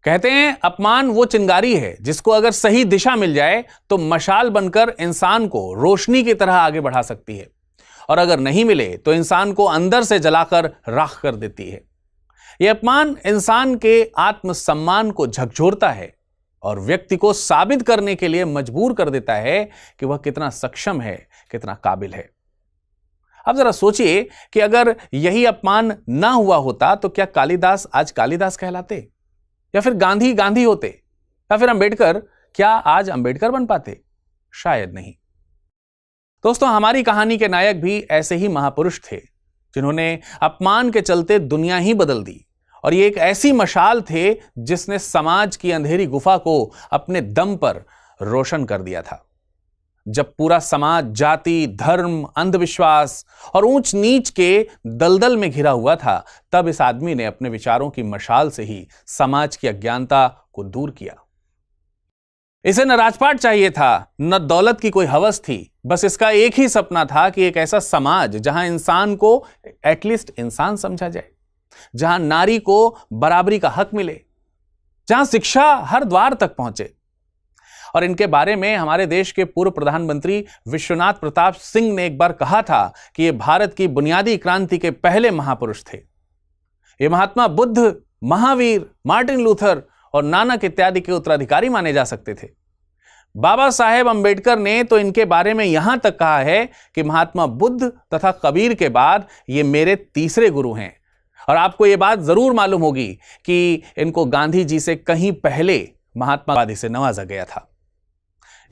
कहते हैं अपमान वो चिंगारी है जिसको अगर सही दिशा मिल जाए तो मशाल बनकर इंसान को रोशनी की तरह आगे बढ़ा सकती है, और अगर नहीं मिले तो इंसान को अंदर से जलाकर राख कर देती है। यह अपमान इंसान के आत्मसम्मान को झकझोरता है और व्यक्ति को साबित करने के लिए मजबूर कर देता है कि वह कितना सक्षम है, कितना काबिल है। अब जरा सोचिए कि अगर यही अपमान ना हुआ होता तो क्या कालिदास आज कालिदास कहलाते, या फिर गांधी गांधी होते, या फिर अंबेडकर क्या आज अंबेडकर बन पाते? शायद नहीं। दोस्तों, हमारी कहानी के नायक भी ऐसे ही महापुरुष थे जिन्होंने अपमान के चलते दुनिया ही बदल दी, और ये एक ऐसी मशाल थे जिसने समाज की अंधेरी गुफा को अपने दम पर रोशन कर दिया था। जब पूरा समाज जाति, धर्म, अंधविश्वास और ऊंच नीच के दलदल में घिरा हुआ था, तब इस आदमी ने अपने विचारों की मशाल से ही समाज की अज्ञानता को दूर किया। इसे न राजपाट चाहिए था, न दौलत की कोई हवस थी, बस इसका एक ही सपना था कि एक ऐसा समाज जहां इंसान को एटलीस्ट इंसान समझा जाए, जहां नारी को बराबरी का हक मिले, जहां शिक्षा हर द्वार तक पहुंचे। और इनके बारे में हमारे देश के पूर्व प्रधानमंत्री विश्वनाथ प्रताप सिंह ने एक बार कहा था कि ये भारत की बुनियादी क्रांति के पहले महापुरुष थे। ये महात्मा बुद्ध, महावीर, मार्टिन लूथर और नानक इत्यादि के उत्तराधिकारी माने जा सकते थे। बाबा साहेब अंबेडकर ने तो इनके बारे में यहां तक कहा है कि महात्मा बुद्ध तथा कबीर के बाद ये मेरे तीसरे गुरु हैं। और आपको ये बात जरूर मालूम होगी कि इनको गांधी जी से कहीं पहले महात्मा गांधी से नवाजा गया था।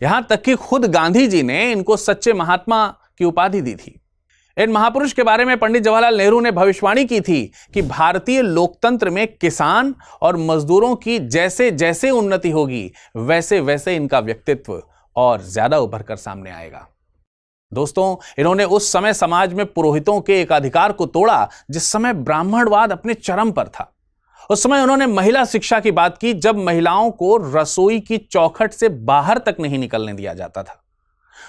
यहां तक कि खुद गांधी जी ने इनको सच्चे महात्मा की उपाधि दी थी। इन महापुरुष के बारे में पंडित जवाहरलाल नेहरू ने भविष्यवाणी की थी कि भारतीय लोकतंत्र में किसान और मजदूरों की जैसे जैसे उन्नति होगी, वैसे वैसे इनका व्यक्तित्व और ज्यादा उभर कर सामने आएगा। दोस्तों, इन्होंने उस समय समाज में पुरोहितों के एक अधिकार को तोड़ा जिस समय ब्राह्मणवाद अपने चरम पर था। उस समय उन्होंने महिला शिक्षा की बात की, जब महिलाओं को रसोई की चौखट से बाहर तक नहीं निकलने दिया जाता था।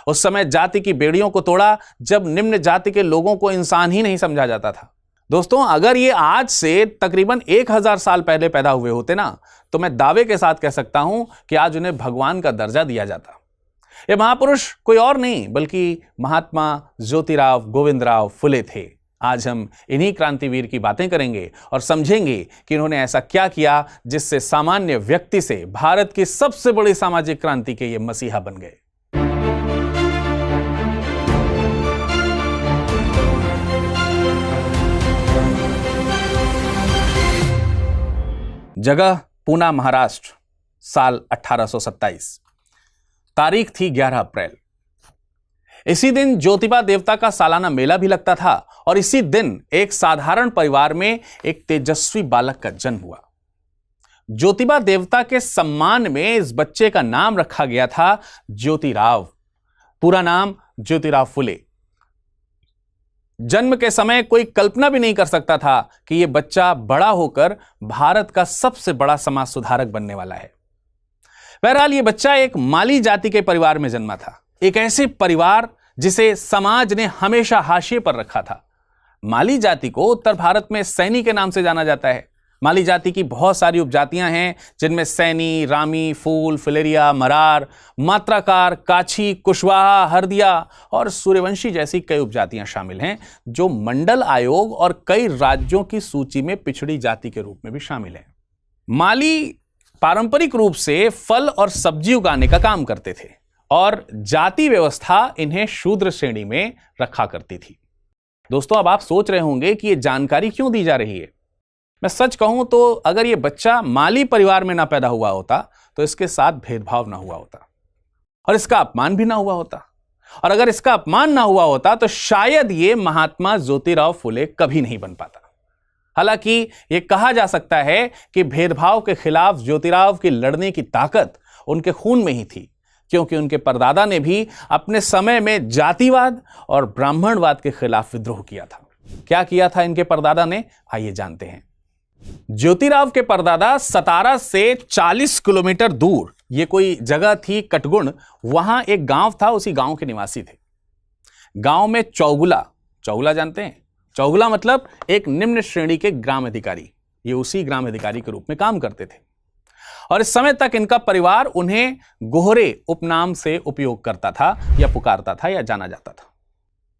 उस समय जाति की बेड़ियों को तोड़ा, जब निम्न जाति के लोगों को इंसान ही नहीं समझा जाता था। दोस्तों, अगर ये आज से तकरीबन 1000 साल पहले पैदा हुए होते ना, तो मैं दावे के साथ कह सकता हूं कि आज उन्हें भगवान का दर्जा दिया जाता। ये महापुरुष कोई और नहीं बल्कि महात्मा ज्योतिराव गोविंदराव फुले थे। आज हम इन्हीं क्रांतिवीर की बातें करेंगे और समझेंगे कि इन्होंने ऐसा क्या किया जिससे सामान्य व्यक्ति से भारत की सबसे बड़ी सामाजिक क्रांति के ये मसीहा बन गए। जगह पूना, महाराष्ट्र, साल 1827, तारीख थी 11 अप्रैल। इसी दिन ज्योतिबा देवता का सालाना मेला भी लगता था, और इसी दिन एक साधारण परिवार में एक तेजस्वी बालक का जन्म हुआ। ज्योतिबा देवता के सम्मान में इस बच्चे का नाम रखा गया था ज्योतिराव, पूरा नाम ज्योतिराव फुले। जन्म के समय कोई कल्पना भी नहीं कर सकता था कि यह बच्चा बड़ा होकर भारत का सबसे बड़ा समाज सुधारक बनने वाला है। बहरहाल यह बच्चा एक माली जाति के परिवार में जन्मा था, एक ऐसे परिवार जिसे समाज ने हमेशा हाशिए पर रखा था। माली जाति को उत्तर भारत में सैनी के नाम से जाना जाता है। माली जाति की बहुत सारी उपजातियां हैं, जिनमें सैनी, रामी, फूल, फिलेरिया, मरार, मात्राकार, काछी, कुशवाहा, हरदिया और सूर्यवंशी जैसी कई उपजातियां शामिल हैं, जो मंडल आयोग और कई राज्यों की सूची में पिछड़ी जाति के रूप में भी शामिल हैं। माली पारंपरिक रूप से फल और सब्जी उगाने का काम करते थे, और जाति व्यवस्था इन्हें शूद्र श्रेणी में रखा करती थी। दोस्तों, अब आप सोच रहे होंगे कि यह जानकारी क्यों दी जा रही है। मैं सच कहूं तो अगर यह बच्चा माली परिवार में ना पैदा हुआ होता तो इसके साथ भेदभाव ना हुआ होता, और इसका अपमान भी ना हुआ होता, और अगर इसका अपमान ना हुआ होता तो शायद ये महात्मा ज्योतिराव फुले कभी नहीं बन पाता। हालांकि यह कहा जा सकता है कि भेदभाव के खिलाफ ज्योतिराव की लड़ने की ताकत उनके खून में ही थी, क्योंकि उनके परदादा ने भी अपने समय में जातिवाद और ब्राह्मणवाद के खिलाफ विद्रोह किया था। क्या किया था इनके परदादा ने, आइए जानते हैं। ज्योतिराव के परदादा सतारा से 40 किलोमीटर दूर ये कोई जगह थी कटगुण, वहां एक गांव था, उसी गांव के निवासी थे। गांव में चौगुला जानते हैं? चौगुला मतलब एक निम्न श्रेणी के ग्राम अधिकारी। ये उसी ग्राम अधिकारी के रूप में काम करते थे। और इस समय तक इनका परिवार उन्हें गोहरे उपनाम से उपयोग करता था या पुकारता था या जाना जाता था।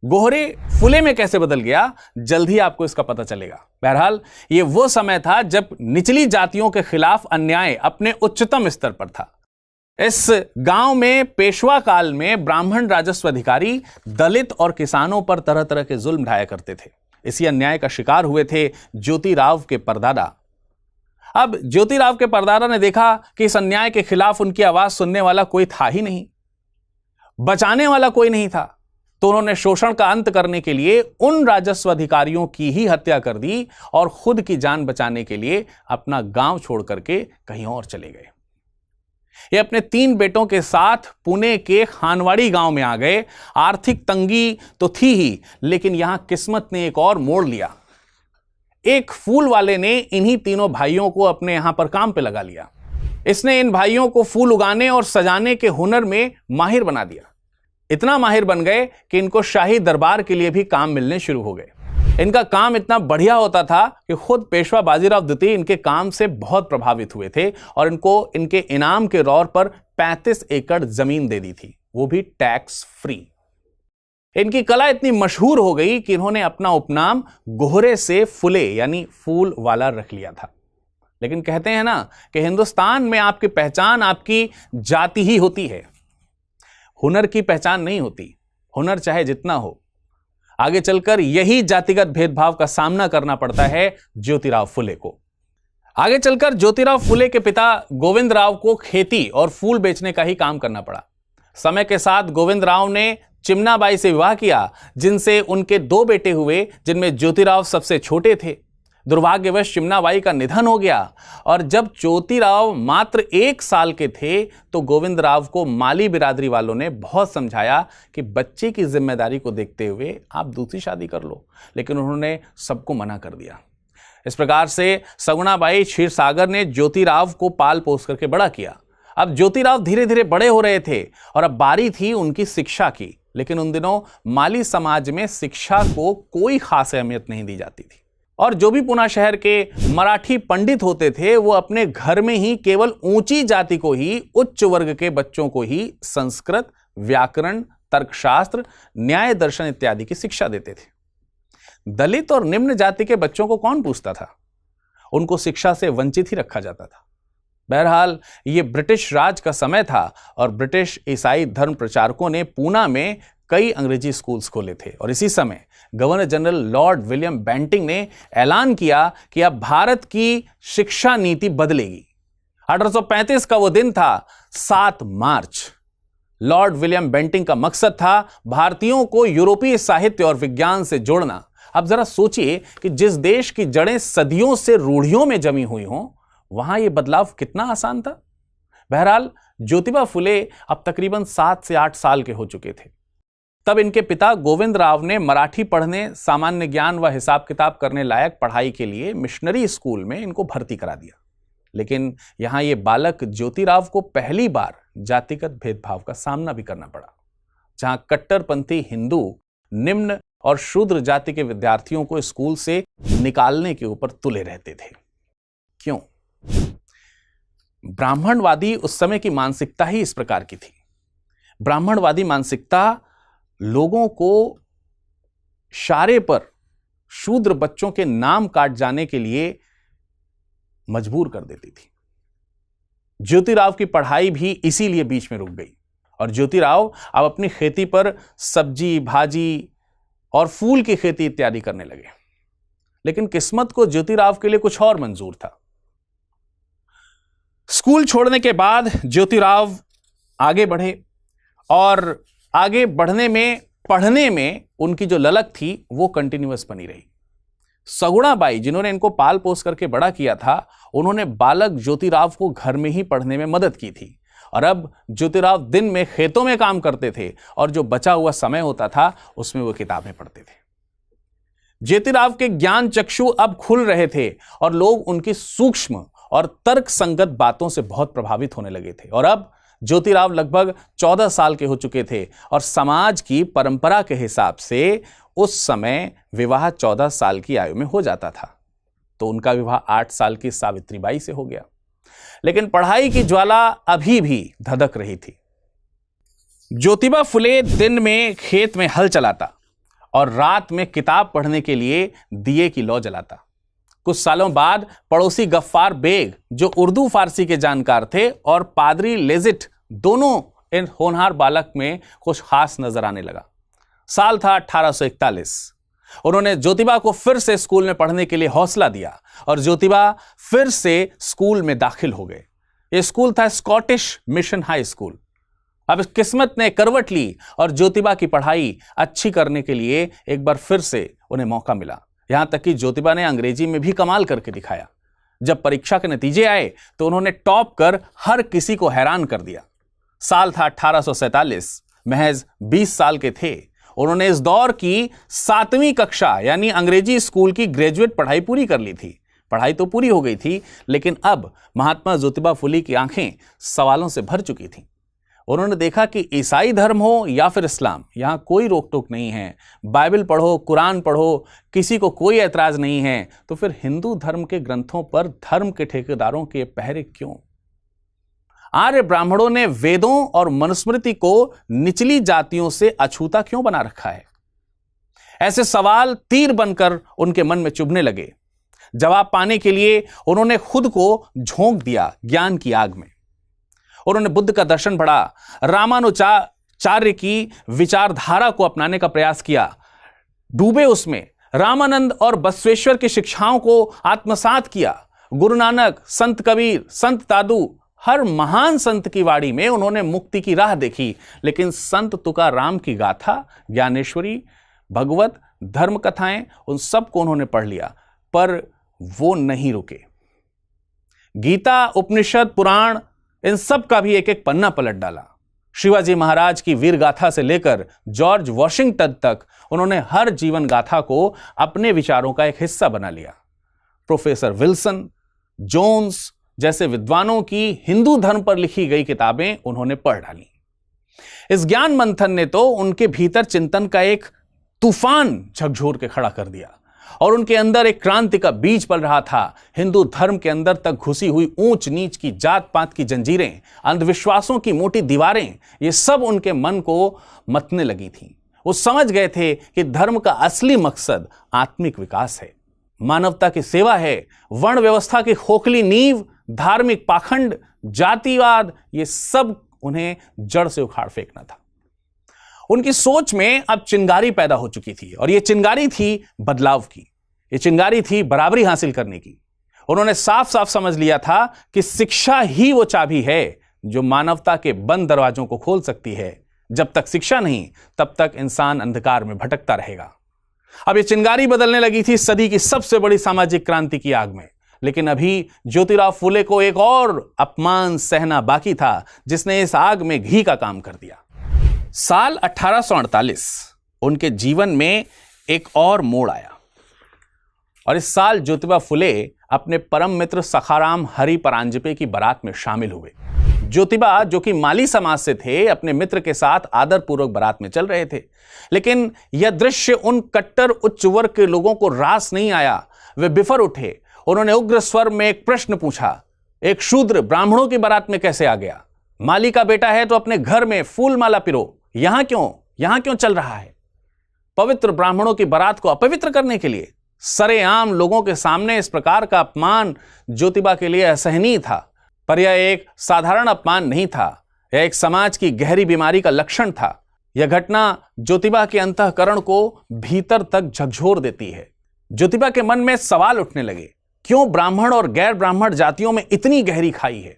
गोहरे फुले में कैसे बदल गया, जल्द ही आपको इसका पता चलेगा। बहरहाल यह वो समय था जब निचली जातियों के खिलाफ अन्याय अपने उच्चतम स्तर पर था। इस गांव में पेशवा काल में ब्राह्मण राजस्व अधिकारी दलित और किसानों पर तरह तरह के जुल्म ढाया करते थे। इसी अन्याय का शिकार हुए थे ज्योतिराव के परदादा। अब ज्योतिराव के परदादा ने देखा कि इस अन्याय के खिलाफ उनकी आवाज सुनने वाला कोई था ही नहीं, बचाने वाला कोई नहीं था। तो उन्होंने शोषण का अंत करने के लिए उन राजस्व अधिकारियों की ही हत्या कर दी और खुद की जान बचाने के लिए अपना गांव छोड़ करके कहीं और चले गए। ये अपने 3 बेटों के साथ पुणे के खानवाड़ी गांव में आ गए। आर्थिक तंगी तो थी ही, लेकिन यहां किस्मत ने एक और मोड़ लिया। एक फूल वाले ने इन्हीं तीनों भाइयों को अपने यहां पर काम पे लगा लिया। इसने इन भाइयों को फूल उगाने और सजाने के हुनर में माहिर बना दिया। इतना माहिर बन गए कि इनको शाही दरबार के लिए भी काम मिलने शुरू हो गए। इनका काम इतना बढ़िया होता था कि खुद पेशवा बाजीराव द्वितीय इनके काम से बहुत प्रभावित हुए थे और इनको इनके इनाम के तौर पर 35 एकड़ जमीन दे दी थी, वो भी टैक्स फ्री। इनकी कला इतनी मशहूर हो गई कि इन्होंने अपना उपनाम गोहरे से फुले यानी फूल वाला रख लिया था। लेकिन कहते हैं ना कि हिंदुस्तान में आपकी पहचान आपकी जाति ही होती है, हुनर की पहचान नहीं होती। हुनर चाहे जितना हो, आगे चलकर यही जातिगत भेदभाव का सामना करना पड़ता है ज्योतिराव फुले को। आगे चलकर ज्योतिराव फुले के पिता गोविंदराव को खेती और फूल बेचने का ही काम करना पड़ा। समय के साथ गोविंदराव ने चिमनाबाई से विवाह किया, जिनसे उनके 2 बेटे हुए, जिनमें ज्योतिराव सबसे छोटे थे। दुर्भाग्यवश चिमनाबाई का निधन हो गया और जब ज्योतिराव मात्र 1 साल के थे तो गोविंदराव को माली बिरादरी वालों ने बहुत समझाया कि बच्चे की जिम्मेदारी को देखते हुए आप दूसरी शादी कर लो, लेकिन उन्होंने सबको मना कर दिया। इस प्रकार से सगुणाबाई क्षीरसागर ने ज्योतिराव को पाल पोस करके बड़ा किया। अब ज्योतिराव धीरे धीरे बड़े हो रहे थे और अब बारी थी उनकी शिक्षा की, लेकिन उन दिनों माली समाज में शिक्षा को कोई खास अहमियत नहीं दी जाती थी और जो भी पुणे शहर के मराठी पंडित होते थे वो अपने घर में ही केवल ऊंची जाति को ही, उच्च वर्ग के बच्चों को ही संस्कृत, व्याकरण, तर्कशास्त्र, न्याय दर्शन इत्यादि की शिक्षा देते थे। दलित और निम्न जाति के बच्चों को कौन पूछता था? उनको शिक्षा से वंचित ही रखा जाता था। बहरहाल ये ब्रिटिश राज का समय था और ब्रिटिश ईसाई धर्म प्रचारकों ने पूना में कई अंग्रेजी स्कूल्स खोले थे और इसी समय governor general lord William Bentinck ने ऐलान किया कि अब भारत की शिक्षा नीति बदलेगी। 1835 का वो दिन था, 7 मार्च। लॉर्ड विलियम बेंटिंग का मकसद था भारतीयों को यूरोपीय साहित्य और विज्ञान से जोड़ना। अब जरा सोचिए कि जिस देश की जड़ें सदियों से रूढ़ियों में जमी हुई हों, वहां यह बदलाव कितना आसान था। बहरहाल ज्योतिबा फुले अब तकरीबन 7 से 8 साल के हो चुके थे। तब इनके पिता गोविंदराव ने मराठी पढ़ने, सामान्य ज्ञान व हिसाब किताब करने लायक पढ़ाई के लिए मिशनरी स्कूल में इनको भर्ती करा दिया। लेकिन यहां ये बालक ज्योतिराव को पहली बार जातिगत भेदभाव का सामना भी करना पड़ा, जहां कट्टरपंथी हिंदू निम्न और शूद्र जाति के विद्यार्थियों को स्कूल से निकालने के ऊपर तुले रहते थे। क्यों? ब्राह्मणवादी उस समय की मानसिकता ही इस प्रकार की थी। ब्राह्मणवादी मानसिकता लोगों को इशारे पर शूद्र बच्चों के नाम काट जाने के लिए मजबूर कर देती थी। ज्योतिराव की पढ़ाई भी इसीलिए बीच में रुक गई और ज्योतिराव अब अपनी खेती पर सब्जी, भाजी और फूल की खेती इत्यादि करने लगे। लेकिन किस्मत को ज्योतिराव के लिए कुछ और मंजूर था। स्कूल छोड़ने के बाद ज्योतिराव आगे बढ़े और आगे बढ़ने में, पढ़ने में उनकी जो ललक थी वो कंटिन्यूअस बनी रही। सगुणाबाई, जिन्होंने इनको पाल पोस करके बड़ा किया था, उन्होंने बालक ज्योतिराव को घर में ही पढ़ने में मदद की थी और अब ज्योतिराव दिन में खेतों में काम करते थे और जो बचा हुआ समय होता था उसमें वो किताबें पढ़ते थे। ज्योतिराव के ज्ञान चक्षु अब खुल रहे थे और लोग उनकी सूक्ष्म और तर्क संगत बातों से बहुत प्रभावित होने लगे थे। और अब ज्योतिराव लगभग 14 साल के हो चुके थे और समाज की परंपरा के हिसाब से उस समय विवाह 14 साल की आयु में हो जाता था। तो उनका विवाह 8 साल की सावित्रीबाई से हो गया। लेकिन पढ़ाई की ज्वाला अभी भी धधक रही थी। ज्योतिबा फुले दिन में खेत में हल चलाता और रात में किताब पढ़ने के लिए दिए की लौ जलाता। कुछ सालों बाद पड़ोसी गफ्फार बेग, जो उर्दू फारसी के जानकार थे, और पादरी लेजिट दोनों इन होनहार बालक में कुछ खास नजर आने लगा। साल था 1841। उन्होंने ज्योतिबा को फिर से स्कूल में पढ़ने के लिए हौसला दिया और ज्योतिबा फिर से स्कूल में दाखिल हो गए। यह स्कूल था स्कॉटिश मिशन हाई स्कूल। अब किस्मत ने करवट ली और ज्योतिबा की पढ़ाई अच्छी करने के लिए एक बार फिर से उन्हें मौका मिला। यहां तक कि ज्योतिबा ने अंग्रेजी में भी कमाल करके दिखाया। जब परीक्षा के नतीजे आए तो उन्होंने टॉप कर हर किसी को हैरान कर दिया। साल था 1847। महज 20 साल के थे। उन्होंने इस दौर की 7वीं कक्षा यानी अंग्रेजी स्कूल की ग्रेजुएट पढ़ाई पूरी कर ली थी। पढ़ाई तो पूरी हो गई थी, लेकिन अब महात्मा ज्योतिबा फुले की आंखें सवालों से भर चुकी थीं। उन्होंने देखा कि ईसाई धर्म हो या फिर इस्लाम, यहां कोई रोक टोक नहीं है। बाइबल पढ़ो, कुरान पढ़ो, किसी को कोई ऐतराज नहीं है। तो फिर हिंदू धर्म के ग्रंथों पर धर्म के ठेकेदारों के पहरे क्यों? आर्य ब्राह्मणों ने वेदों और मनुस्मृति को निचली जातियों से अछूता क्यों बना रखा है? ऐसे सवाल तीर बनकर उनके मन में चुभने लगे। जवाब पाने के लिए उन्होंने खुद को झोंक दिया ज्ञान की आग में। उन्होंने बुद्ध का दर्शन पढ़ा, रामानुजाचार्य की विचारधारा को अपनाने का प्रयास किया, डूबे उसमें। रामानंद और बसवेश्वर की शिक्षाओं को आत्मसात किया। गुरु नानक, संत कबीर, संत दादू, हर महान संत की वाणी में उन्होंने मुक्ति की राह देखी। लेकिन संत तुकाराम की गाथा, ज्ञानेश्वरी, भगवत, धर्म कथाएं, उन सब को उन्होंने पढ़ लिया, पर वो नहीं रुके। गीता, उपनिषद, पुराण, इन सब का भी एक एक पन्ना पलट डाला। शिवाजी महाराज की वीर गाथा से लेकर जॉर्ज वॉशिंगटन तक उन्होंने हर जीवन गाथा को अपने विचारों का एक हिस्सा बना लिया। प्रोफेसर विल्सन, जोन्स जैसे विद्वानों की हिंदू धर्म पर लिखी गई किताबें उन्होंने पढ़ डाली। इस ज्ञान मंथन ने तो उनके भीतर चिंतन का एक तूफान झकझोर के खड़ा कर दिया और उनके अंदर एक क्रांति का बीज पल रहा था। हिंदू धर्म के अंदर तक घुसी हुई ऊंच नीच की, जात पात की जंजीरें, अंधविश्वासों की मोटी दीवारें, ये सब उनके मन को मतने लगी थीं। वो समझ गए थे कि धर्म का असली मकसद आत्मिक विकास है, मानवता की सेवा है। वर्ण व्यवस्था की खोखली नींव, धार्मिक पाखंड, जातिवाद, ये सब उन्हें जड़ से उखाड़ फेंकना था। उनकी सोच में अब चिंगारी पैदा हो चुकी थी और ये चिंगारी थी बदलाव की, ये चिंगारी थी बराबरी हासिल करने की। उन्होंने साफ साफ समझ लिया था कि शिक्षा ही वो चाबी है जो मानवता के बंद दरवाजों को खोल सकती है। जब तक शिक्षा नहीं, तब तक इंसान अंधकार में भटकता रहेगा। अब ये चिंगारी बदलने लगी थी सदी की सबसे बड़ी सामाजिक क्रांति की आग में। लेकिन अभी ज्योतिराव फुले को एक और अपमान सहना बाकी था, जिसने इस आग में घी का काम कर दिया। साल 1848 उनके जीवन में एक और मोड़ आया और इस साल ज्योतिबा फुले अपने परम मित्र सखाराम हरि परांजपे की बारात में शामिल हुए। ज्योतिबा, जो कि माली समाज से थे, अपने मित्र के साथ आदरपूर्वक बारात में चल रहे थे। लेकिन यह दृश्य उन कट्टर उच्च वर्ग के लोगों को रास नहीं आया। वे बिफर उठे। उन्होंने उग्र स्वर में एक प्रश्न पूछा, एक शूद्र ब्राह्मणों की बारात में कैसे आ गया? माली का बेटा है तो अपने घर में फूल माला पिरो, यहां क्यों चल रहा है? पवित्र ब्राह्मणों की बारात को अपवित्र करने के लिए सरेआम लोगों के सामने इस प्रकार का अपमान ज्योतिबा के लिए असहनीय था। पर यह एक साधारण अपमान नहीं था, यह एक समाज की गहरी बीमारी का लक्षण था। यह घटना ज्योतिबा के अंतःकरण को भीतर तक झकझोर देती है। ज्योतिबा के मन में सवाल उठने लगे, क्यों ब्राह्मण और गैर ब्राह्मण जातियों में इतनी गहरी खाई है?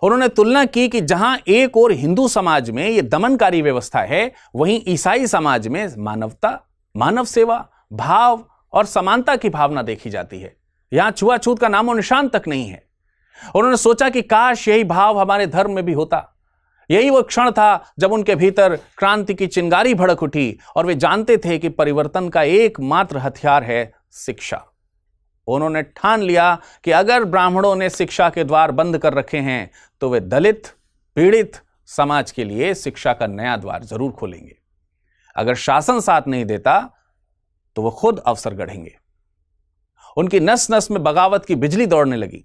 उन्होंने तुलना की कि जहां एक और हिंदू समाज में यह दमनकारी व्यवस्था है, वहीं ईसाई समाज में मानवता, मानव सेवा, भाव और समानता की भावना देखी जाती है। यहां छुआछूत का नामो निशान तक नहीं है। उन्होंने सोचा कि काश यही भाव हमारे धर्म में भी होता। यही वो क्षण था जब उनके भीतर क्रांति की चिंगारी भड़क उठी और वे जानते थे कि परिवर्तन का एकमात्र हथियार है शिक्षा। उन्होंने ठान लिया कि अगर ब्राह्मणों ने शिक्षा के द्वार बंद कर रखे हैं तो वे दलित, पीड़ित समाज के लिए शिक्षा का नया द्वार जरूर खोलेंगे। अगर शासन साथ नहीं देता तो वो खुद अवसर गढ़ेंगे। उनकी नस नस में बगावत की बिजली दौड़ने लगी।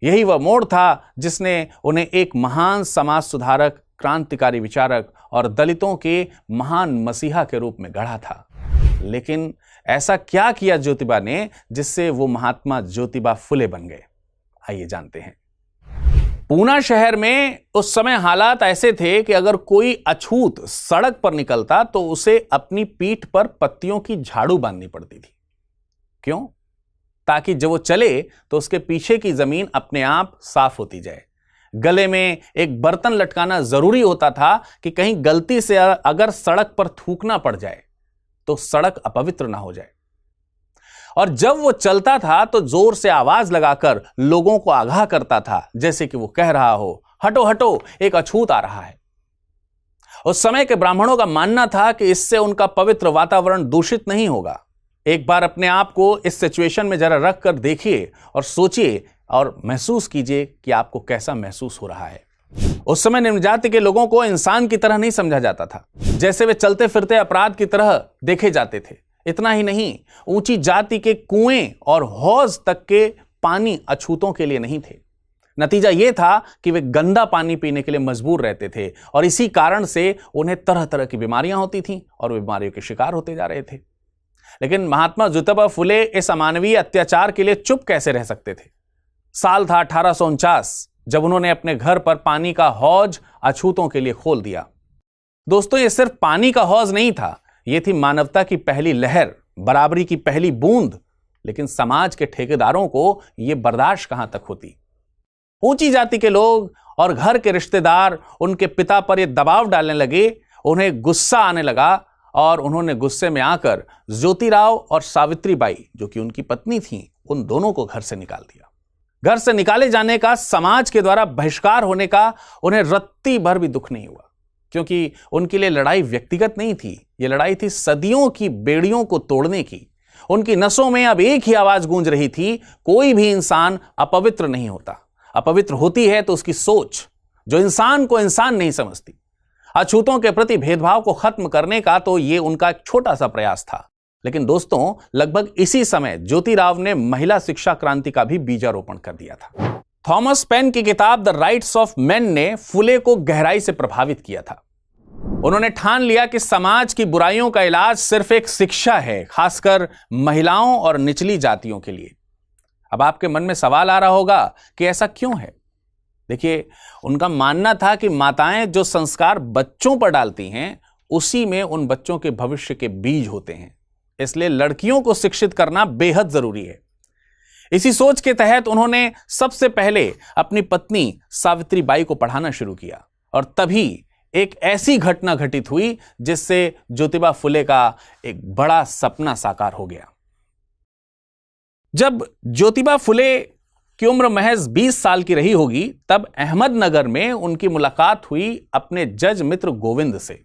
यही वह मोड़ था जिसने उन्हें एक महान समाज सुधारक, क्रांतिकारी विचारक और दलितों के महान मसीहा के रूप में गढ़ा था। लेकिन ऐसा क्या किया ज्योतिबा ने जिससे वो महात्मा ज्योतिबा फुले बन गए? आइए जानते हैं। पूना शहर में उस समय हालात ऐसे थे कि अगर कोई अछूत सड़क पर निकलता तो उसे अपनी पीठ पर पत्तियों की झाड़ू बांधनी पड़ती थी। क्यों? ताकि जब वो चले तो उसके पीछे की जमीन अपने आप साफ होती जाए। गले में एक बर्तन लटकाना जरूरी होता था कि कहीं गलती से अगर सड़क पर थूकना पड़ जाए तो सड़क अपवित्र ना हो जाए। और जब वो चलता था तो जोर से आवाज लगाकर लोगों को आगाह करता था, जैसे कि वो कह रहा हो, हटो हटो, एक अछूत आ रहा है। उस समय के ब्राह्मणों का मानना था कि इससे उनका पवित्र वातावरण दूषित नहीं होगा। एक बार अपने आप को इस सिचुएशन में जरा रख कर देखिए और सोचिए और महसूस कीजिए कि आपको कैसा महसूस हो रहा है। उस समय निम्न जाति के लोगों को इंसान की तरह नहीं समझा जाता था, जैसे वे चलते फिरते अपराध की तरह देखे जाते थे। इतना ही नहीं, ऊंची जाति के कुएं और हौज तक के पानी अछूतों के लिए नहीं थे। नतीजा यह था कि वे गंदा पानी पीने के लिए मजबूर रहते थे और इसी कारण से उन्हें तरह तरह की बीमारियां होती थीं और वे बीमारियों के शिकार होते जा रहे थे। लेकिन महात्मा ज्योतिबा फुले इस अमानवीय अत्याचार के लिए चुप कैसे रह सकते थे? साल था 1849 जब उन्होंने अपने घर पर पानी का हौज अछूतों के लिए खोल दिया। दोस्तों, यह सिर्फ पानी का हौज नहीं था, यह थी मानवता की पहली लहर, बराबरी की पहली बूंद। लेकिन समाज के ठेकेदारों को यह बर्दाश्त कहां तक होती। ऊंची जाति के लोग और घर के रिश्तेदार उनके पिता पर यह दबाव डालने लगे। उन्हें गुस्सा आने लगा और उन्होंने गुस्से में आकर ज्योतिराव और सावित्रीबाई, जो कि उनकी पत्नी थी, उन दोनों को घर से निकाल दिया। घर से निकाले जाने का, समाज के द्वारा बहिष्कार होने का उन्हें रत्ती भर भी दुख नहीं हुआ, क्योंकि उनके लिए लड़ाई व्यक्तिगत नहीं थी, यह लड़ाई थी सदियों की बेड़ियों को तोड़ने की। उनकी नसों में अब एक ही आवाज गूंज रही थी, कोई भी इंसान अपवित्र नहीं होता। अपवित्र होती है तो उसकी सोच, जो इंसान को इंसान नहीं समझती। अछूतों के प्रति भेदभाव को खत्म करने का तो यह उनका एक छोटा सा प्रयास था। लेकिन दोस्तों, लगभग इसी समय ज्योतिराव ने महिला शिक्षा क्रांति का भी बीजारोपण कर दिया था। थॉमस पेन की किताब द राइट्स ऑफ मेन ने फुले को गहराई से प्रभावित किया था। उन्होंने ठान लिया कि समाज की बुराइयों का इलाज सिर्फ एक शिक्षा है, खासकर महिलाओं और निचली जातियों के लिए। अब आपके मन में सवाल आ रहा होगा कि ऐसा क्यों है? देखिए, उनका मानना था कि माताएं जो संस्कार बच्चों पर डालती हैं, उसी में उन बच्चों के भविष्य के बीज होते हैं। इसलिए लड़कियों को शिक्षित करना बेहद जरूरी है। इसी सोच के तहत उन्होंने सबसे पहले अपनी पत्नी सावित्रीबाई को पढ़ाना शुरू किया और तभी एक ऐसी घटना घटित हुई जिससे ज्योतिबा फुले का एक बड़ा सपना साकार हो गया। जब ज्योतिबा फुले की उम्र महज 20 साल की रही होगी, तब अहमदनगर में उनकी मुलाकात हुई अपने जज मित्र गोविंद से।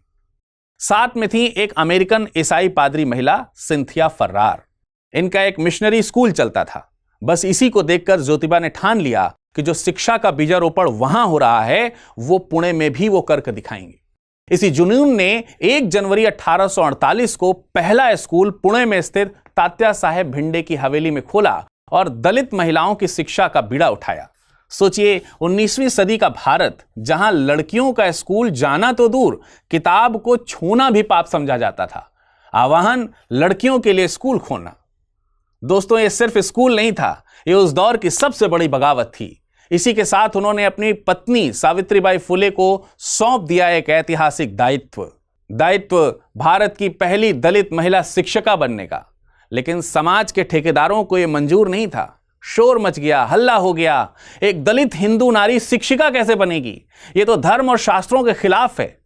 साथ में थी एक अमेरिकन ईसाई पादरी महिला सिंथिया फर्रार। इनका एक मिशनरी स्कूल चलता था। बस इसी को देखकर ज्योतिबा ने ठान लिया कि जो शिक्षा का बीजारोपण वहां हो रहा है, वो पुणे में भी वो करके दिखाएंगे। इसी जुनून ने 1 जनवरी 1848 को पहला स्कूल पुणे में स्थित तात्या साहेब भिंडे की हवेली में खोला और दलित महिलाओं की शिक्षा का बीड़ा उठाया। सोचिए, 19वीं सदी का भारत, जहां लड़कियों का स्कूल जाना तो दूर, किताब को छूना भी पाप समझा जाता था। आह्वान, लड़कियों के लिए स्कूल खोलना। दोस्तों, यह सिर्फ स्कूल नहीं था, यह उस दौर की सबसे बड़ी बगावत थी। इसी के साथ उन्होंने अपनी पत्नी सावित्रीबाई फुले को सौंप दिया एक ऐतिहासिक दायित्व भारत की पहली दलित महिला शिक्षिका बनने का। लेकिन समाज के ठेकेदारों को यह मंजूर नहीं था। शोर मच गया, हल्ला हो गया। एक दलित हिंदू नारी शिक्षिका कैसे बनेगी? यह तो धर्म और शास्त्रों के खिलाफ है।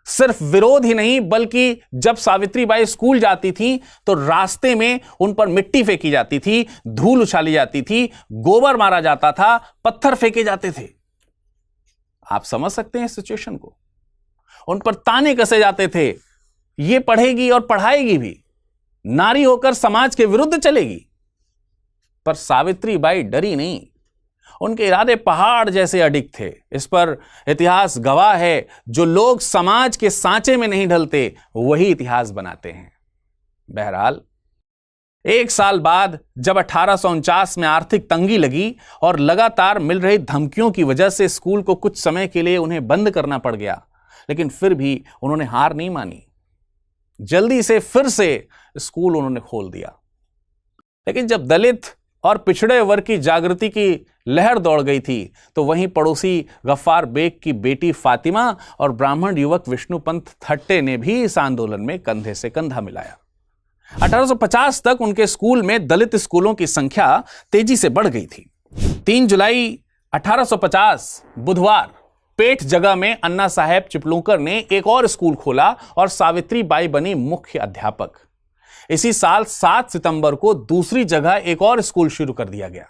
सिर्फ विरोध ही नहीं, बल्कि जब सावित्रीबाई स्कूल जाती थी तो रास्ते में उन पर मिट्टी फेंकी जाती थी, धूल उछाली जाती थी, गोबर मारा जाता था, पत्थर फेंके जाते थे। आप समझ सकते हैं सिचुएशन को। उन पर ताने कसे जाते थे, ये पढ़ेगी और पढ़ाएगी भी, नारी होकर समाज के विरुद्ध चलेगी। पर सावित्रीबाई डरी नहीं। उनके इरादे पहाड़ जैसे अडिग थे। इस पर इतिहास गवाह है। जो लोग समाज के सांचे में नहीं ढलते, वही इतिहास बनाते हैं। बहरहाल एक साल बाद जब 1849 में आर्थिक तंगी लगी और लगातार मिल रही धमकियों की वजह से स्कूल को कुछ समय के लिए उन्हें बंद करना पड़ गया, लेकिन फिर भी उन्होंने हार नहीं मानी। जल्दी से फिर से स्कूल उन्होंने खोल दिया। लेकिन जब दलित और पिछड़े वर्ग की जागृति की लहर दौड़ गई थी, तो वहीं पड़ोसी गफ्फार बेग की बेटी फातिमा और ब्राह्मण युवक विष्णुपंत थट्टे ने भी इस आंदोलन में कंधे से कंधा मिलाया। 1850 तक उनके स्कूल में दलित स्कूलों की संख्या तेजी से बढ़ गई थी। 3 जुलाई 1850 बुधवार पेठ जगह में अन्ना साहेब चिपलूंकर ने एक और स्कूल खोला और सावित्री बाई बनी मुख्य अध्यापक। इसी साल 7 सितंबर को दूसरी जगह एक और स्कूल शुरू कर दिया गया।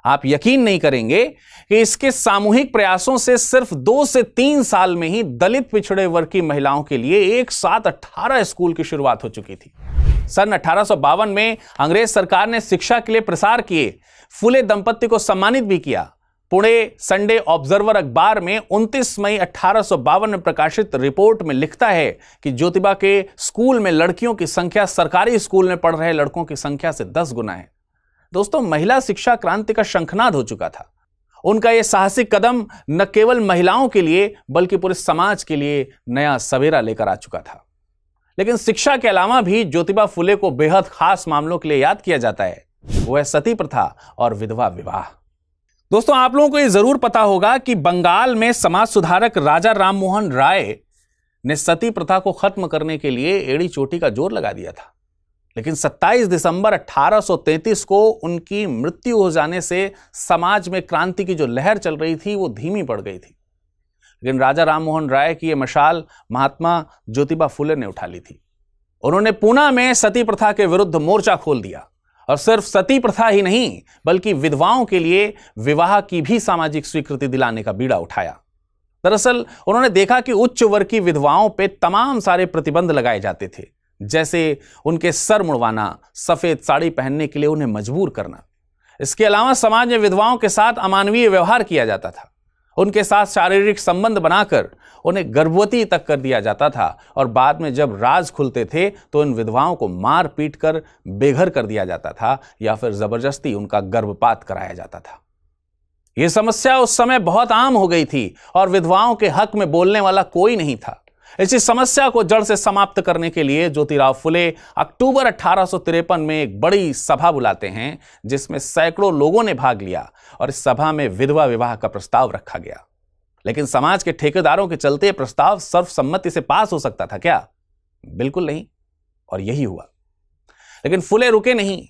आप यकीन नहीं करेंगे कि इसके सामूहिक प्रयासों से सिर्फ 2 से 3 साल में ही दलित पिछड़े वर्ग की महिलाओं के लिए एक साथ 18 स्कूल की शुरुआत हो चुकी थी। सन 1852 में अंग्रेज सरकार ने शिक्षा के लिए प्रसार किए फुले दंपत्ति को सम्मानित भी किया। पुणे संडे ऑब्जर्वर अखबार में 29 मई 1852 में प्रकाशित रिपोर्ट में लिखता है कि ज्योतिबा के स्कूल में लड़कियों की संख्या सरकारी स्कूल में पढ़ रहे लड़कों की संख्या से 10 गुना है। दोस्तों, महिला शिक्षा क्रांति का शंखनाद हो चुका था। उनका यह साहसिक कदम न केवल महिलाओं के लिए बल्कि पूरे समाज के लिए नया सवेरा लेकर आ चुका था। लेकिन शिक्षा के अलावा भी ज्योतिबा फुले को बेहद खास मामलों के लिए याद किया जाता है, वो है सती प्रथा और विधवा विवाह। दोस्तों, आप लोगों को यह जरूर पता होगा कि बंगाल में समाज सुधारक राजा राममोहन राय ने सती प्रथा को खत्म करने के लिए एड़ी चोटी का जोर लगा दिया था। लेकिन 27 दिसंबर 1833 को उनकी मृत्यु हो जाने से समाज में क्रांति की जो लहर चल रही थी वो धीमी पड़ गई थी। लेकिन राजा राममोहन राय की यह मशाल महात्मा ज्योतिबा फुले ने उठा ली थी। उन्होंने पूना में सती प्रथा के विरुद्ध मोर्चा खोल दिया और सिर्फ सती प्रथा ही नहीं बल्कि विधवाओं के लिए विवाह की भी सामाजिक स्वीकृति दिलाने का बीड़ा उठाया। दरअसल उन्होंने देखा कि उच्च वर्ग की विधवाओं पे तमाम सारे प्रतिबंध लगाए जाते थे, जैसे उनके सर मुड़वाना, सफेद साड़ी पहनने के लिए उन्हें मजबूर करना। इसके अलावा समाज में विधवाओं के साथ अमानवीय व्यवहार किया जाता था। उनके साथ शारीरिक संबंध बनाकर उन्हें गर्भवती तक कर दिया जाता था और बाद में जब राज खुलते थे तो इन विधवाओं को मार पीट कर बेघर कर दिया जाता था या फिर जबरदस्ती उनका गर्भपात कराया जाता था। यह समस्या उस समय बहुत आम हो गई थी और विधवाओं के हक में बोलने वाला कोई नहीं था। इसी समस्या को जड़ से समाप्त करने के लिए ज्योतिराव फुले अक्टूबर 1853 में एक बड़ी सभा बुलाते हैं जिसमें सैकड़ों लोगों ने भाग लिया और इस सभा में विधवा विवाह का प्रस्ताव रखा गया। लेकिन समाज के ठेकेदारों के चलते प्रस्ताव सर्वसम्मति से पास हो सकता था क्या? बिल्कुल नहीं, और यही हुआ। लेकिन फुले रुके नहीं,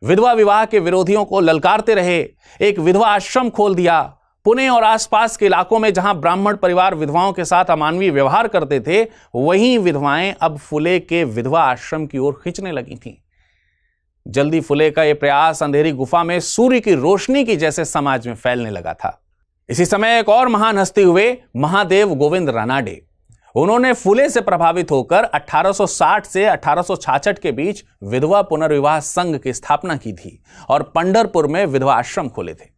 विधवा विवाह के विरोधियों को ललकारते रहे। एक विधवा आश्रम खोल दिया। पुणे और आसपास के इलाकों में जहां ब्राह्मण परिवार विधवाओं के साथ अमानवीय व्यवहार करते थे, वहीं विधवाएं अब फुले के विधवा आश्रम की ओर खींचने लगी थीं। जल्दी फुले का यह प्रयास अंधेरी गुफा में सूर्य की रोशनी की जैसे समाज में फैलने लगा था। इसी समय एक और महान हस्ती हुए महादेव गोविंद रानाडे। उन्होंने फुले से प्रभावित होकर 1860 से 1866 के बीच विधवा पुनर्विवाह संघ की स्थापना की थी और पंढरपुर में विधवा आश्रम खोले थे।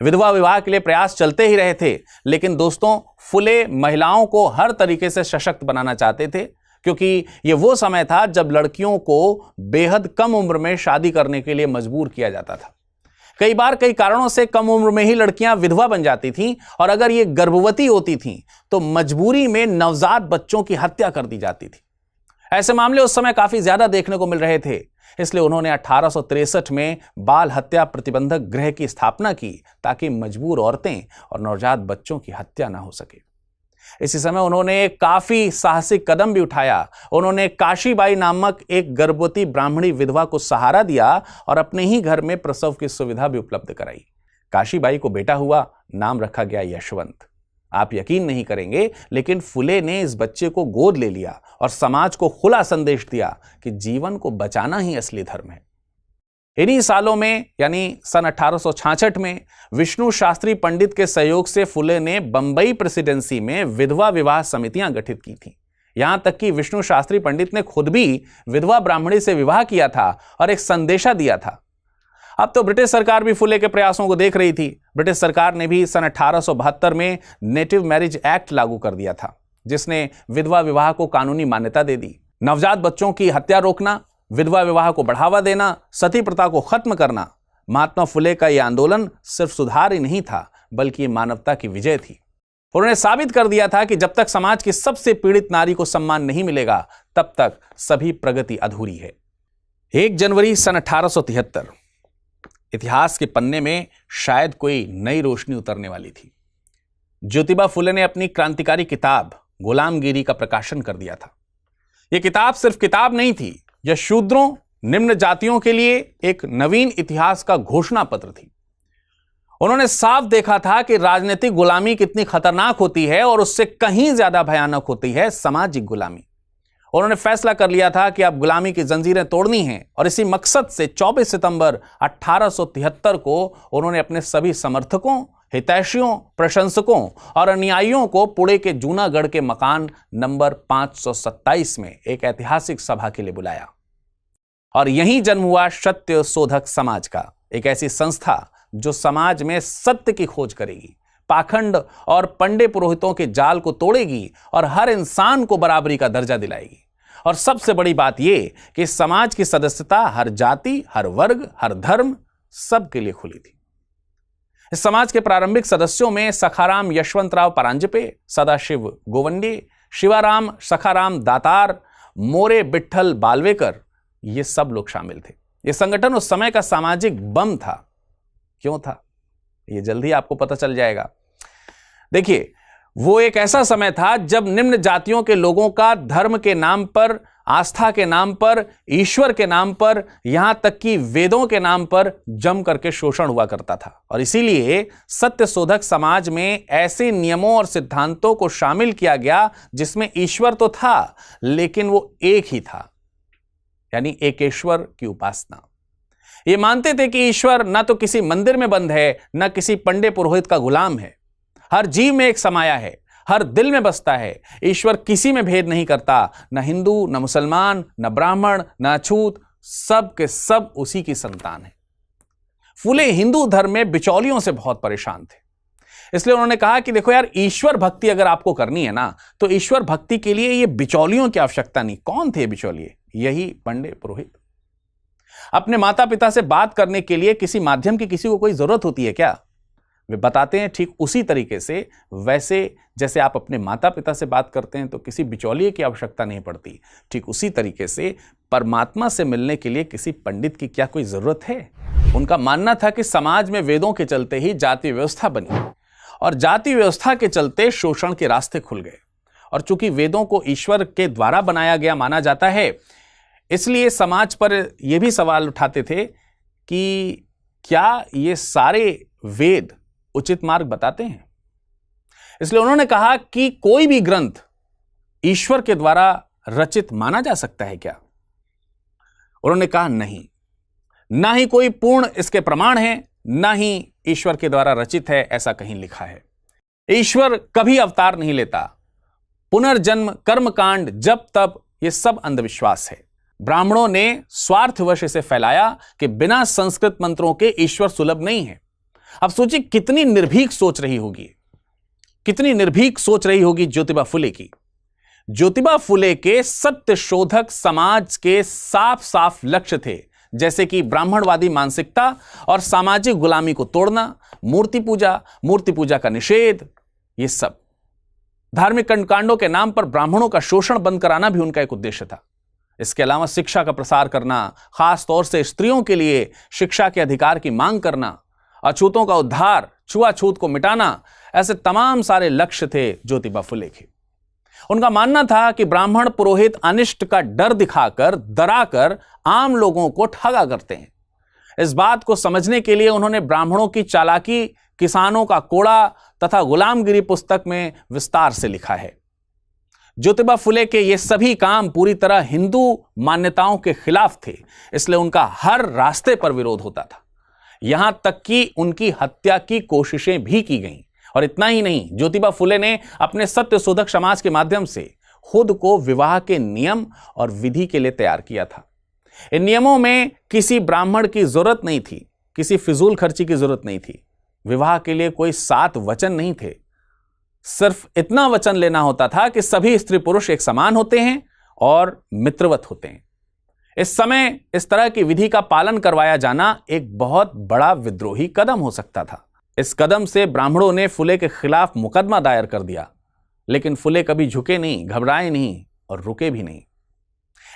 विधवा विवाह के लिए प्रयास चलते ही रहे थे, लेकिन दोस्तों फुले महिलाओं को हर तरीके से सशक्त बनाना चाहते थे, क्योंकि यह वो समय था जब लड़कियों को बेहद कम उम्र में शादी करने के लिए मजबूर किया जाता था। कई बार कई कारणों से कम उम्र में ही लड़कियां विधवा बन जाती थीं और अगर ये गर्भवती होती थीं तो मजबूरी में नवजात बच्चों की हत्या कर दी जाती थी। ऐसे मामले उस समय काफी ज्यादा देखने को मिल रहे थे, इसलिए उन्होंने 1863 में बाल हत्या प्रतिबंधक गृह की स्थापना की ताकि मजबूर औरतें और नवजात बच्चों की हत्या ना हो सके। इसी समय उन्होंने काफी साहसिक कदम भी उठाया। उन्होंने काशीबाई नामक एक गर्भवती ब्राह्मणी विधवा को सहारा दिया और अपने ही घर में प्रसव की सुविधा भी उपलब्ध कराई। काशीबाई को बेटा हुआ, नाम रखा गया यशवंत। आप यकीन नहीं करेंगे, लेकिन फुले ने इस बच्चे को गोद ले लिया और समाज को खुला संदेश दिया कि जीवन को बचाना ही असली धर्म है। इन्हीं सालों में यानी सन 1866 में विष्णु शास्त्री पंडित के सहयोग से फुले ने बंबई प्रेसिडेंसी में विधवा विवाह समितियां गठित की थीं। यहां तक कि विष्णु शास्त्री पंडित ने खुद भी विधवा ब्राह्मणी से विवाह किया था और एक संदेशा दिया था। अब तो ब्रिटिश सरकार भी फुले के प्रयासों को देख रही थी। ब्रिटिश सरकार ने भी सन 1872 में नेटिव मैरिज एक्ट लागू कर दिया था, जिसने विधवा विवाह को कानूनी मान्यता दे दी। नवजात बच्चों की हत्या रोकना, विधवा विवाह को बढ़ावा देना, सती प्रथा को खत्म करना। महात्मा फुले का यह आंदोलन सिर्फ सुधार ही नहीं था, बल्कि मानवता की विजय थी। उन्होंने साबित कर दिया था कि जब तक समाज की सबसे पीड़ित नारी को सम्मान नहीं मिलेगा, तब तक सभी प्रगति अधूरी है। 1 जनवरी सन 1873 इतिहास के पन्ने में शायद कोई नई रोशनी उतरने वाली थी। ज्योतिबा फुले ने अपनी क्रांतिकारी किताब गुलामगिरी का प्रकाशन कर दिया था। यह किताब सिर्फ किताब नहीं थी, यह शूद्रों, निम्न जातियों के लिए एक नवीन इतिहास का घोषणा पत्र थी। उन्होंने साफ देखा था कि राजनीतिक गुलामी कितनी खतरनाक होती है और उससे कहीं ज्यादा भयानक होती है सामाजिक गुलामी। उन्होंने फैसला कर लिया था कि अब गुलामी की जंजीरें तोड़नी हैं और इसी मकसद से 24 सितंबर 1873 को उन्होंने अपने सभी समर्थकों, हितैषियों, प्रशंसकों और अनुयायियों को पुणे के जूनागढ़ के मकान नंबर 527 में एक ऐतिहासिक सभा के लिए बुलाया। और यहीं जन्म हुआ सत्य शोधक समाज का, एक ऐसी संस्था जो समाज में सत्य की खोज करेगी, पाखंड और पंडे पुरोहितों के जाल को तोड़ेगी और हर इंसान को बराबरी का दर्जा दिलाएगी। और सबसे बड़ी बात यह कि समाज की सदस्यता हर जाति, हर वर्ग, हर धर्म, सबके लिए खुली थी। इस समाज के प्रारंभिक सदस्यों में सखाराम यशवंतराव परांजपे, सदाशिव गोवंडे, शिवाराम सखाराम दातार, मोरे बिट्ठल बालवेकर, ये सब लोग शामिल थे। यह संगठन उस समय का सामाजिक बम था। क्यों था, यह जल्दी आपको पता चल जाएगा। देखिए, वो एक ऐसा समय था जब निम्न जातियों के लोगों का धर्म के नाम पर, आस्था के नाम पर, ईश्वर के नाम पर, यहां तक कि वेदों के नाम पर जम करके शोषण हुआ करता था। और इसीलिए सत्य शोधक समाज में ऐसे नियमों और सिद्धांतों को शामिल किया गया जिसमें ईश्वर तो था, लेकिन वो एक ही था, यानी एकेश्वर की उपासना। ये मानते थे कि ईश्वर न तो किसी मंदिर में बंद है, न किसी पंडे पुरोहित का गुलाम है। हर जीव में एक समाया है, हर दिल में बसता है। ईश्वर किसी में भेद नहीं करता, न हिंदू, न मुसलमान, न ब्राह्मण, न अछूत, सब के सब उसी की संतान है। फुले हिंदू धर्म में बिचौलियों से बहुत परेशान थे। इसलिए उन्होंने कहा कि देखो यार, ईश्वर भक्ति अगर आपको करनी है ना, तो ईश्वर भक्ति के लिए ये बिचौलियों की आवश्यकता नहीं। कौन थे बिचौलिए? यही पंडे पुरोहित। अपने माता पिता से बात करने के लिए किसी माध्यम की किसी को कोई जरूरत होती है क्या? वे बताते हैं ठीक उसी तरीके से, वैसे जैसे आप अपने माता पिता से बात करते हैं तो किसी बिचौलिए की आवश्यकता नहीं पड़ती, ठीक उसी तरीके से परमात्मा से मिलने के लिए किसी पंडित की क्या कोई जरूरत है? उनका मानना था कि समाज में वेदों के चलते ही जाति व्यवस्था बनी और जाति व्यवस्था के चलते शोषण के रास्ते खुल गए। और चूंकि वेदों को ईश्वर के द्वारा बनाया गया माना जाता है, इसलिए समाज पर यह भी सवाल उठाते थे कि क्या ये सारे वेद उचित मार्ग बताते हैं? इसलिए उन्होंने कहा कि कोई भी ग्रंथ ईश्वर के द्वारा रचित माना जा सकता है क्या? उन्होंने कहा नहीं, ना ही कोई पूर्ण इसके प्रमाण है, ना ही ईश्वर के द्वारा रचित है ऐसा कहीं लिखा है। ईश्वर कभी अवतार नहीं लेता। पुनर्जन्म, कर्मकांड, जब तब, ये सब अंधविश्वास है। ब्राह्मणों ने स्वार्थवश इसे फैलाया कि बिना संस्कृत मंत्रों के ईश्वर सुलभ नहीं है। अब सोचिए कितनी निर्भीक सोच रही होगी, कितनी निर्भीक सोच रही होगी ज्योतिबा फुले की। ज्योतिबा फुले के सत्य शोधक समाज के साफ साफ लक्ष्य थे, जैसे कि ब्राह्मणवादी मानसिकता और सामाजिक गुलामी को तोड़ना, मूर्ति पूजा का निषेध, ये सब। धार्मिक कर्मकांडों के नाम पर ब्राह्मणों का शोषण बंद कराना भी उनका एक उद्देश्य था। इसके अलावा शिक्षा का प्रसार करना, खास तौर से स्त्रियों के लिए शिक्षा के अधिकार की मांग करना, अछूतों का उद्धार, छुआछूत को मिटाना, ऐसे तमाम सारे लक्ष्य थे ज्योतिबा फुले के। उनका मानना था कि ब्राह्मण पुरोहित अनिष्ट का डर दिखाकर, डराकर आम लोगों को ठगा करते हैं। इस बात को समझने के लिए उन्होंने ब्राह्मणों की चालाकी, किसानों का कोड़ा तथा गुलामगिरी पुस्तक में विस्तार से लिखा है। ज्योतिबा फुले के ये सभी काम पूरी तरह हिंदू मान्यताओं के खिलाफ थे, इसलिए उनका हर रास्ते पर विरोध होता था। यहां तक कि उनकी हत्या की कोशिशें भी की गईं। और इतना ही नहीं, ज्योतिबा फुले ने अपने सत्य शोधक समाज के माध्यम से खुद को विवाह के नियम और विधि के लिए तैयार किया था। इन नियमों में किसी ब्राह्मण की जरूरत नहीं थी, किसी फिजूल खर्ची की जरूरत नहीं थी। विवाह के लिए कोई 7 वचन नहीं थे, सिर्फ इतना वचन लेना होता था कि सभी स्त्री पुरुष एक समान होते हैं और मित्रवत होते हैं। इस समय इस तरह की विधि का पालन करवाया जाना एक बहुत बड़ा विद्रोही कदम हो सकता था। इस कदम से ब्राह्मणों ने फुले के खिलाफ मुकदमा दायर कर दिया, लेकिन फुले कभी झुके नहीं, घबराए नहीं और रुके भी नहीं।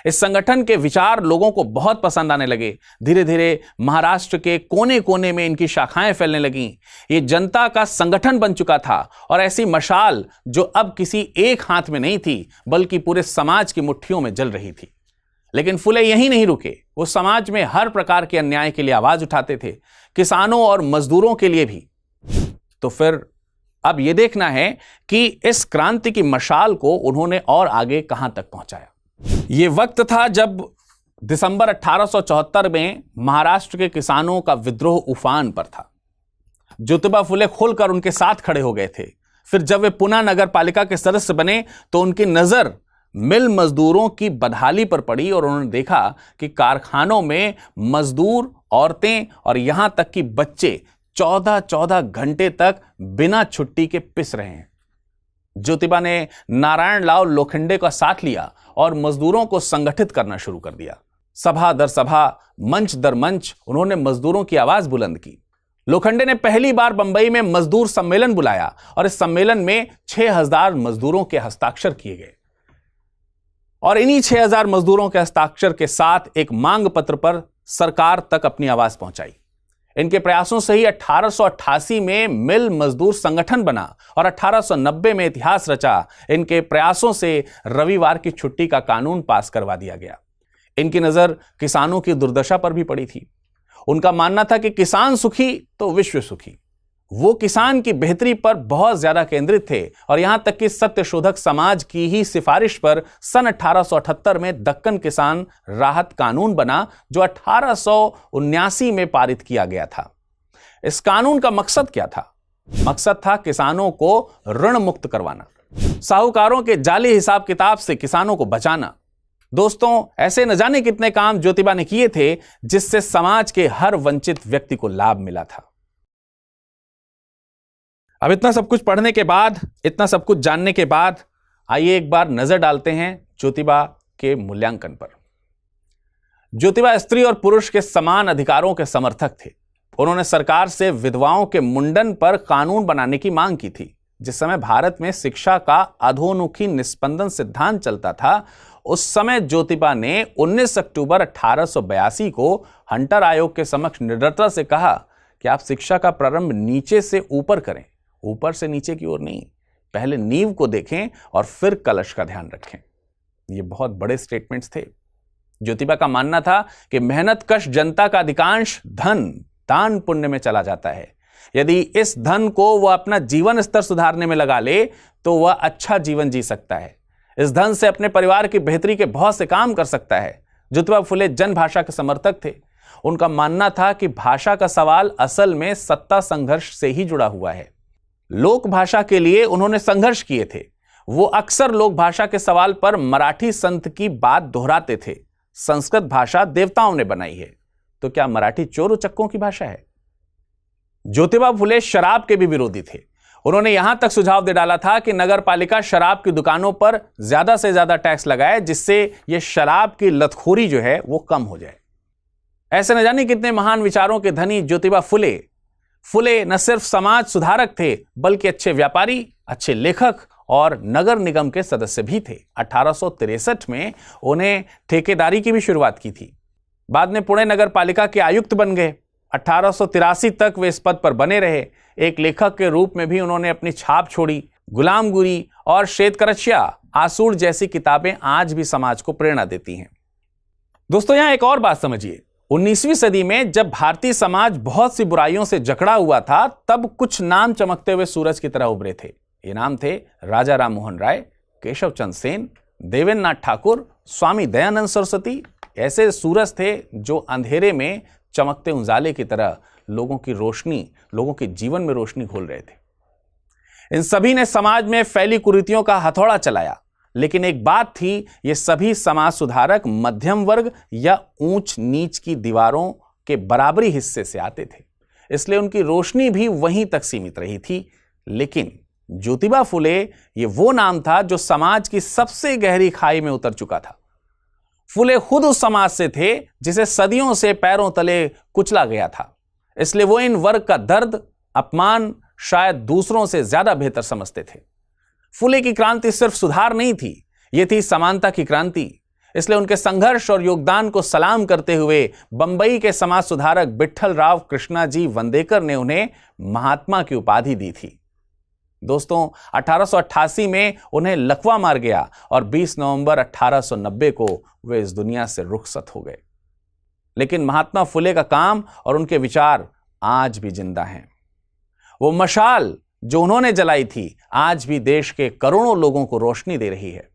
इस संगठन के विचार लोगों को बहुत पसंद आने लगे। धीरे धीरे महाराष्ट्र के कोने कोने में इनकी शाखाएं फैलने लगीं। ये जनता का संगठन बन चुका था और ऐसी मशाल जो अब किसी एक हाथ में नहीं थी बल्कि पूरे समाज की मुट्ठियों में जल रही थी। लेकिन फुले यहीं नहीं रुके, वो समाज में हर प्रकार के अन्याय के लिए आवाज उठाते थे, किसानों और मजदूरों के लिए भी। तो फिर अब यह देखना है कि इस क्रांति की मशाल को उन्होंने और आगे कहां तक पहुंचाया। यह वक्त था जब दिसंबर 1874 में महाराष्ट्र के किसानों का विद्रोह उफान पर था। ज्योतिबा फुले खुलकर उनके साथ खड़े हो गए थे। फिर जब वे पुनः नगर पालिका के सदस्य बने तो उनकी नजर मिल मजदूरों की बदहाली पर पड़ी और उन्होंने देखा कि कारखानों में मजदूर, औरतें और यहां तक कि बच्चे 14-14 घंटे तक बिना छुट्टी के पिस रहे हैं। ज्योतिबा ने नारायणलाल लोखंडे का साथ लिया और मजदूरों को संगठित करना शुरू कर दिया। सभा दर सभा, मंच दर मंच उन्होंने मजदूरों की आवाज बुलंद की। लोखंडे ने पहली बार बंबई में मजदूर सम्मेलन बुलाया और इस सम्मेलन में 6000 मजदूरों के हस्ताक्षर किए गए और इन्हीं 6000 मजदूरों के हस्ताक्षर के साथ एक मांग पत्र पर सरकार तक अपनी आवाज पहुंचाई। इनके प्रयासों से ही 1888 में मिल मजदूर संगठन बना और 1890 में इतिहास रचा। इनके प्रयासों से रविवार की छुट्टी का कानून पास करवा दिया गया। इनकी नजर किसानों की दुर्दशा पर भी पड़ी थी। उनका मानना था कि किसान सुखी तो विश्व सुखी। वो किसान की बेहतरी पर बहुत ज्यादा केंद्रित थे और यहां तक कि सत्यशोधक समाज की ही सिफारिश पर सन 1878 में दक्कन किसान राहत कानून बना, जो 1879 में पारित किया गया था। इस कानून का मकसद क्या था? मकसद था किसानों को ऋण मुक्त करवाना, साहूकारों के जाली हिसाब किताब से किसानों को बचाना। दोस्तों, ऐसे न जाने कितने काम ज्योतिबा ने किए थे जिससे समाज के हर वंचित व्यक्ति को लाभ मिला था। अब इतना सब कुछ पढ़ने के बाद, इतना सब कुछ जानने के बाद, आइए एक बार नजर डालते हैं ज्योतिबा के मूल्यांकन पर। ज्योतिबा स्त्री और पुरुष के समान अधिकारों के समर्थक थे। उन्होंने सरकार से विधवाओं के मुंडन पर कानून बनाने की मांग की थी। जिस समय भारत में शिक्षा का अधोमुखी निस्पंदन सिद्धांत चलता था, उस समय ज्योतिबा ने 19 अक्टूबर 1882 को हंटर आयोग के समक्ष निडरता से कहा कि आप शिक्षा का प्रारंभ नीचे से ऊपर करें, ऊपर से नीचे की ओर नहीं। पहले नींव को देखें और फिर कलश का ध्यान रखें। ये बहुत बड़े स्टेटमेंट्स थे। ज्योतिबा का मानना था कि मेहनत कश जनता का अधिकांश धन दान पुण्य में चला जाता है। यदि इस धन को वह अपना जीवन स्तर सुधारने में लगा ले तो वह अच्छा जीवन जी सकता है। इस धन से अपने परिवार की बेहतरी के बहुत से काम कर सकता है। ज्योतिबा फुले जन भाषा के समर्थक थे। उनका मानना था कि भाषा का सवाल असल में सत्ता संघर्ष से ही जुड़ा हुआ है। लोक भाषा के लिए उन्होंने संघर्ष किए थे। वो अक्सर लोक भाषा के सवाल पर मराठी संत की बात दोहराते थे, संस्कृत भाषा देवताओं ने बनाई है, तो क्या मराठी चोर उचक्कों की भाषा है? ज्योतिबा फुले शराब के भी विरोधी थे। उन्होंने यहां तक सुझाव दे डाला था कि नगर पालिका शराब की दुकानों पर ज्यादा से ज्यादा टैक्स लगाए, जिससे यह शराब की लतखोरी जो है वो कम हो जाए। ऐसे न जाने कितने महान विचारों के धनी ज्योतिबा फुले न सिर्फ समाज सुधारक थे बल्कि अच्छे व्यापारी, अच्छे लेखक और नगर निगम के सदस्य भी थे। 1863 में उन्हें ठेकेदारी की भी शुरुआत की थी। बाद में पुणे नगर पालिका के आयुक्त बन गए। 1883 तक वे इस पद पर बने रहे। एक लेखक के रूप में भी उन्होंने अपनी छाप छोड़ी। गुलामगिरी और शेतकरछिया आसूड़ जैसी किताबें आज भी समाज को प्रेरणा देती हैं। दोस्तों, यहां एक और बात समझिए। 19वीं सदी में जब भारतीय समाज बहुत सी बुराइयों से जकड़ा हुआ था, तब कुछ नाम चमकते हुए सूरज की तरह उभरे थे। ये नाम थे राजा राम मोहन राय, केशव चंद्र सेन, देवेंद्र नाथ ठाकुर, स्वामी दयानंद सरस्वती। ऐसे सूरज थे जो अंधेरे में चमकते उजाले की तरह लोगों की रोशनी, लोगों के जीवन में रोशनी घोल रहे थे। इन सभी ने समाज में फैली कुरीतियों का हथौड़ा चलाया। लेकिन एक बात थी, ये सभी समाज सुधारक मध्यम वर्ग या ऊंच नीच की दीवारों के बराबरी हिस्से से आते थे, इसलिए उनकी रोशनी भी वहीं तक सीमित रही थी। लेकिन ज्योतिबा फुले ये वो नाम था जो समाज की सबसे गहरी खाई में उतर चुका था। फुले खुद उस समाज से थे जिसे सदियों से पैरों तले कुचला गया था, इसलिए वो इन वर्ग का दर्द, अपमान शायद दूसरों से ज्यादा बेहतर समझते थे। फुले की क्रांति सिर्फ सुधार नहीं थी, यह थी समानता की क्रांति। इसलिए उनके संघर्ष और योगदान को सलाम करते हुए बंबई के समाज सुधारक विट्ठल राव कृष्णाजी वंदेकर ने उन्हें महात्मा की उपाधि दी थी। दोस्तों, 1888 में उन्हें लकवा मार गया और 20 नवंबर 1890 को वे इस दुनिया से रुखसत हो गए। लेकिन महात्मा फुले का काम और उनके विचार आज भी जिंदा हैं। वो मशाल जो उन्होंने जलाई थी आज भी देश के करोड़ों लोगों को रोशनी दे रही है।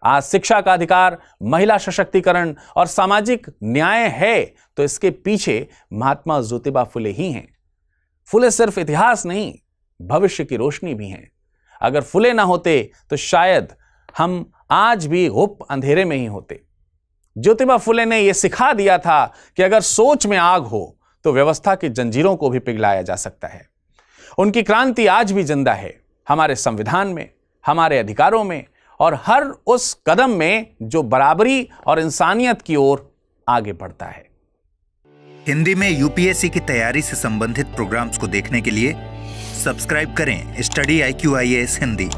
आज शिक्षा का अधिकार, महिला सशक्तिकरण और सामाजिक न्याय है तो इसके पीछे महात्मा ज्योतिबा फुले ही हैं। फुले सिर्फ इतिहास नहीं, भविष्य की रोशनी भी हैं। अगर फुले ना होते तो शायद हम आज भी गुप्त अंधेरे में ही होते। ज्योतिबा फुले ने यह सिखा दिया था कि अगर सोच में आग हो तो व्यवस्था की जंजीरों को भी पिघलाया जा सकता है। उनकी क्रांति आज भी जिंदा है, हमारे संविधान में, हमारे अधिकारों में और हर उस कदम में जो बराबरी और इंसानियत की ओर आगे बढ़ता है। हिंदी में यूपीएससी की तैयारी से संबंधित प्रोग्राम्स को देखने के लिए सब्सक्राइब करें स्टडी IQ IAS हिंदी।